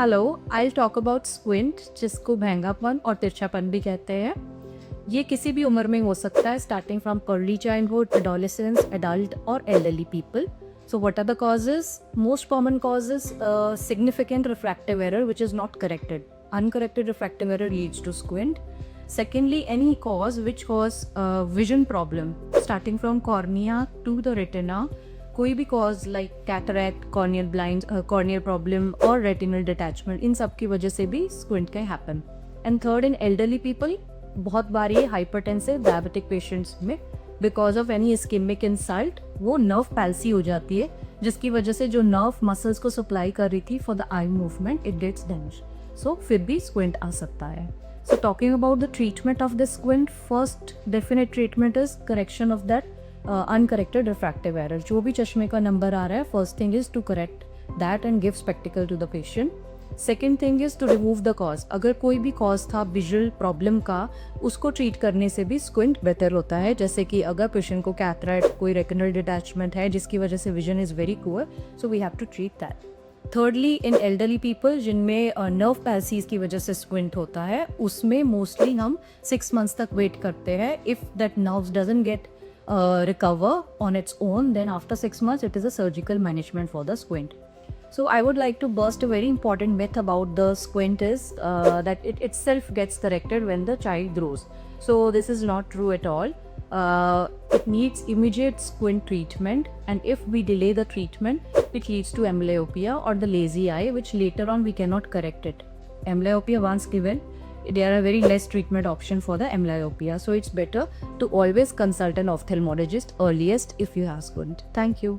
Hello, I talk about squint, जिसको भैंगापन और तिरछापन भी कहते हैं। ये किसी भी उम्र में हो सकता है, starting from early childhood, adolescence, adult और elderly people. So what are the causes? Most common causes, significant refractive error which is not corrected. Uncorrected refractive error leads to squint. Secondly, any cause which cause vision problem, starting from cornea to the retina. कोई भी cause like cataract, corneal blind, corneal problem और retinal detachment, इन सब की वजह से भी squint can happen. And third, in elderly people, बहुत बार ये hypertensive diabetic patients में because of any ischemic insult वो नर्व पैल्सी हो जाती है, जिसकी वजह से जो नर्व मसल्स को सप्लाई कर रही थी for the eye movement it gets damage. So फिर भी स्क्विंट आ सकता है. So talking about the treatment of the squint, first definite treatment is correction of that uncorrected refractive error. जो भी चश्मे का नंबर आ रहा है, first thing is to correct that and give spectacle to the patient. Second thing is to remove the cause. अगर कोई भी कॉज था विजुअल प्रॉब्लम का, उसको ट्रीट करने से भी स्क्विंट बेहतर होता है. जैसे कि अगर पेशेंट को कैटरैक्ट, कोई रेटिनल डिटैचमेंट है जिसकी वजह से vision is very poor, so we have to treat that. Thirdly, in elderly people जिनमें नर्व पैल्सीज की वजह से स्क्विंट होता है, उसमें मोस्टली हम 6 months तक वेट करते हैं. If that nerves doesn't get recover on its own, then after 6 months it is a surgical management for the squint. So I would like to burst a very important myth about the squint is that it itself gets corrected when the child grows. So this is not true at all. It needs immediate squint treatment, and if we delay the treatment, it leads to amblyopia or the lazy eye, which later on we cannot correct it. Amblyopia once given, there are very less treatment option for the amblyopia. So it's better to always consult an ophthalmologist earliest if you have squint. Thank you.